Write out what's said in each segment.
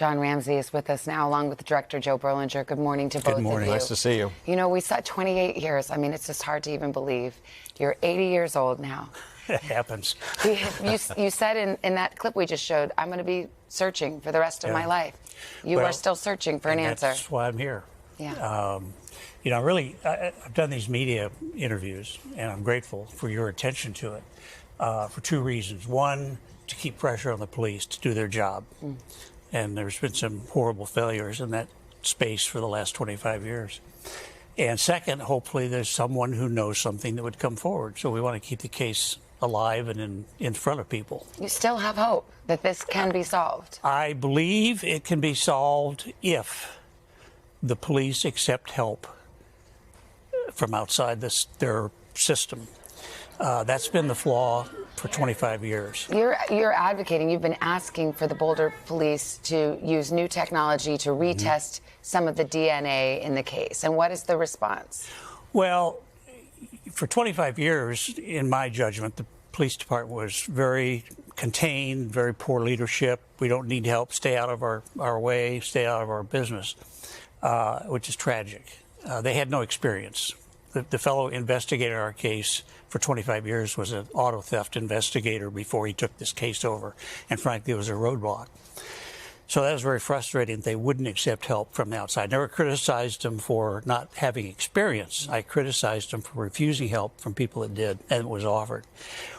Jon Ramsey is with us now, along with director Joe Berlinger. Good morning to both of you. Good morning. Nice to see you. You know, we saw 28 years. I mean, it's just hard to even believe. You're 80 years old now. It happens. You said in that clip we just showed, I'm going to be searching for the rest of my life. You are still searching for an answer. That's why I'm here. Yeah. You know, really, I've done these media interviews, and I'm grateful for your attention to it for two reasons. One, to keep pressure on the police to do their job. And there's been some horrible failures in that space for the last 25 years. And second, hopefully there's someone who knows something that would come forward. So we want to keep the case alive and in front of people. You still have hope that this can be solved? I believe it can be solved if the police accept help from outside their system. That's been the flaw for 25 years. You're advocating, you've been asking for the Boulder police to use new technology to retest some of the DNA in the case. And what is the response? Well, for 25 years, in my judgment, the police department was very contained, very poor leadership. We don't need help. Stay out of our way, stay out of our business, which is tragic. They had no experience. The fellow investigating our case for 25 years was an auto theft investigator before he took this case over. And frankly, it was a roadblock. So that was very frustrating. They wouldn't accept help from the outside. Never criticized them for not having experience. I criticized them for refusing help from people that did and was offered.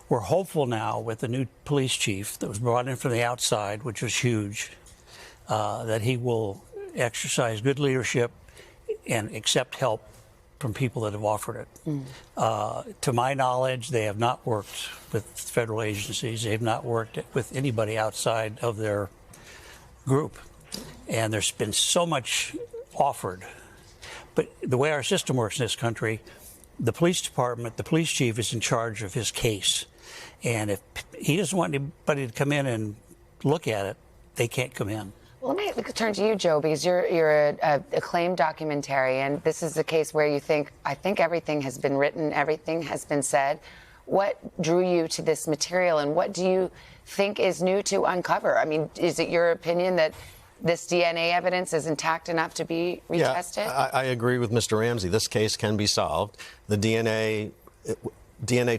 We're hopeful now with the new police chief that was brought in from the outside, which was huge, that he will exercise good leadership and accept help from people that have offered it. To my knowledge, they have not worked with federal agencies. They have not worked with anybody outside of their group. And there's been so much offered. But the way our system works in this country, the police department, the police chief is in charge of his case. And if he doesn't want anybody to come in and look at it, they can't come in. Well, let me turn to you, Joe, because you're an acclaimed documentarian. This is a case where you think, I think everything has been written, everything has been said. What drew you to this material, and what do you think is new to uncover? I mean, is it your opinion that this DNA evidence is intact enough to be retested? Yeah, I agree with Mr. Ramsey. This case can be solved. The DNA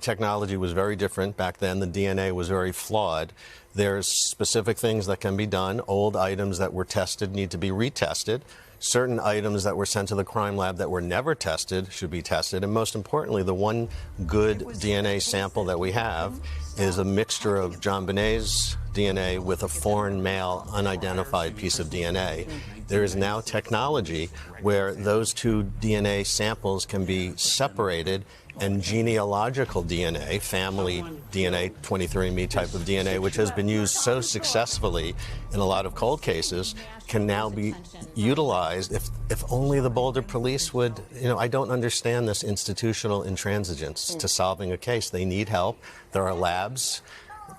technology was very different back then. The DNA was very flawed. There's specific things that can be done. Old items that were tested need to be retested. Certain items that were sent to the crime lab that were never tested should be tested. And most importantly, the one good DNA sample that we have is a mixture of JonBenét's DNA with a foreign male unidentified piece of DNA. There is now technology where those two DNA samples can be separated, and genealogical DNA, family DNA, 23andMe type of DNA, which has been used so successfully in a lot of cold cases, can now be utilized if only the Boulder police would, I don't understand this institutional intransigence to solving a case. They need help. There are labs,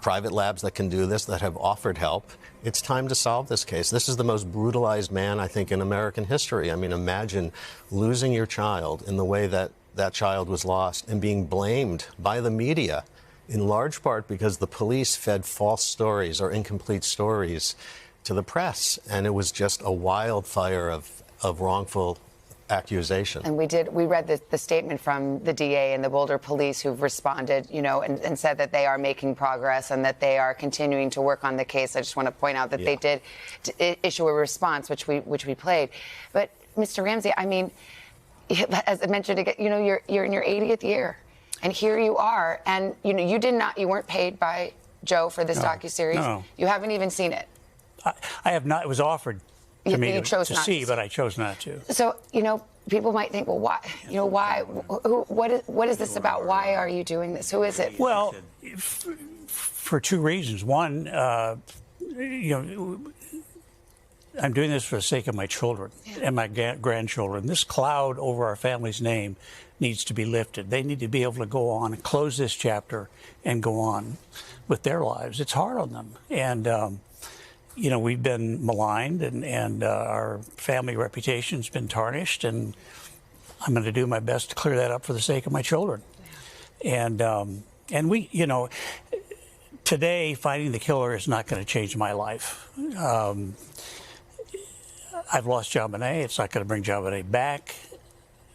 private labs that can do this, that have offered help. It's time to solve this case. This is the most brutalized man, I think, in American history. I mean, imagine losing your child in the way that child was lost and being blamed by the media, in large part because the police fed false stories or incomplete stories to the press. And it was just a wildfire of wrongful accusation. And we read the statement from the DA and the Boulder police who've responded, and said that they are making progress and that they are continuing to work on the case. I just want to point out that they did issue a response, which we played. But Mr. Ramsey, I mean, as I mentioned again, you're in your 80th year, and here you are, and you weren't paid by Joe for this docuseries. No. You haven't even seen it. I have not. It was offered to me to see, but I chose not to. So people might think, well, why? Why? What is this about? Why are you doing this? Who is it? Well, for two reasons. One, I'm doing this for the sake of my children and my grandchildren. This cloud over our family's name needs to be lifted. They need to be able to go on and close this chapter and go on with their lives. It's hard on them. And, we've been maligned and our family reputation's been tarnished. And I'm going to do my best to clear that up for the sake of my children. And we, today, finding the killer is not going to change my life. I've lost JonBenét. It's not going to bring JonBenét back.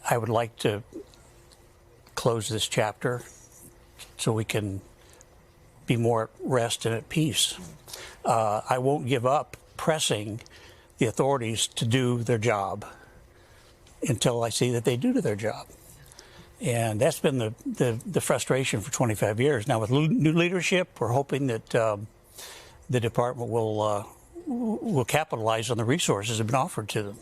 I would like to close this chapter so we can be more at rest and at peace. I won't give up pressing the authorities to do their job until I see that they do their job. And that's been the frustration for 25 years. Now with new leadership, we're hoping that the department will capitalize on the resources that have been offered to them.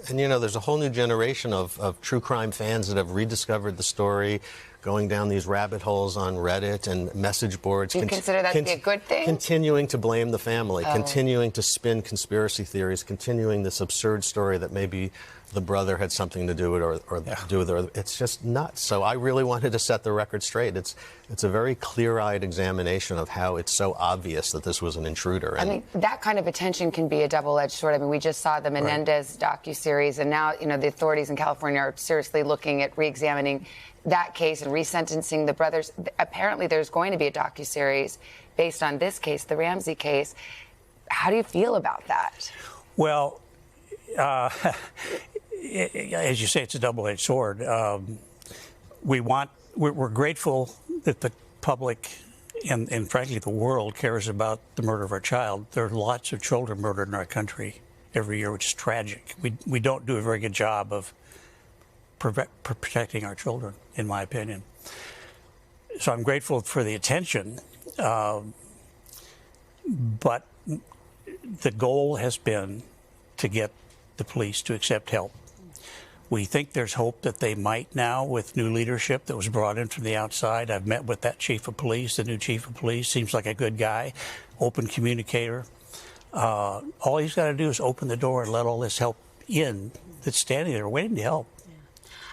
And you know, there's a whole new generation of true crime fans that have rediscovered the story, going down these rabbit holes on Reddit and message boards. Do you consider that to be a good thing? Continuing to blame the family, continuing to spin conspiracy theories, continuing this absurd story that maybe the brother had something to do with it or do with it. It's just nuts. So I really wanted to set the record straight. It's a very clear-eyed examination of how it's so obvious that this was an intruder. I mean, that kind of attention can be a double-edged sword. I mean, we just saw the Menendez docuseries, and now, you know, the authorities in California are seriously looking at re-examining that case and resentencing the brothers. Apparently, there's going to be a docuseries based on this case, the Ramsey case. How do you feel about that? Well, as you say, it's a double-edged sword. We're grateful that the public and frankly the world cares about the murder of our child. There are lots of children murdered in our country every year, which is tragic. We don't do a very good job of protecting our children, in my opinion. So I'm grateful for the attention, but the goal has been to get the police to accept help. We think there's hope that they might now with new leadership that was brought in from the outside. I've met with that chief of police, the new chief of police. Seems like a good guy, open communicator. All he's got to do is open the door and let all this help in that's standing there waiting to help.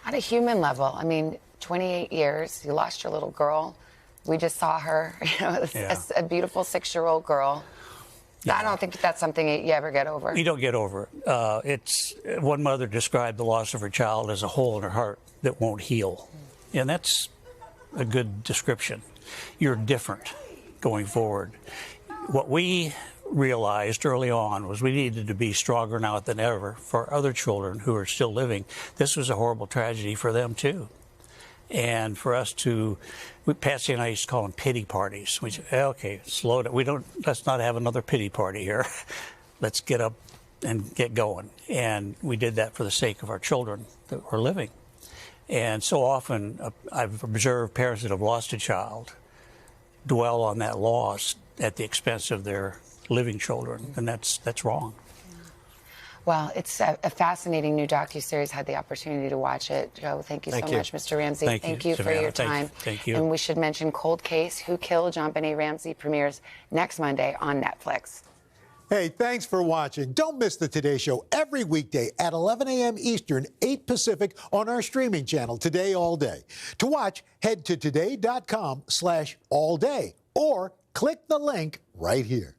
On a human level, I mean, 28 years, you lost your little girl. We just saw her, you know, a beautiful 6-year-old girl. Yeah. I don't think that's something you ever get over. You don't get over it. One mother described the loss of her child as a hole in her heart that won't heal. And that's a good description. You're different going forward. What we realized early on was we needed to be stronger now than ever for other children who are still living. This was a horrible tragedy for them, too. And for us Patsy and I used to call them pity parties. We said, okay, slow down. Let's not have another pity party here. Let's get up and get going. And we did that for the sake of our children that were living. And so often I've observed parents that have lost a child dwell on that loss at the expense of their living children, and that's wrong. Well, it's a fascinating new docuseries. Had the opportunity to watch it. Joe, thank you so much, Mr. Ramsey. Thank you for your time. Thank you. And we should mention Cold Case, Who Killed JonBenét Ramsey premieres next Monday on Netflix. Hey, thanks for watching. Don't miss the Today Show every weekday at 11 a.m. Eastern, 8 Pacific on our streaming channel, Today All Day. To watch, head to today.com/allday or click the link right here.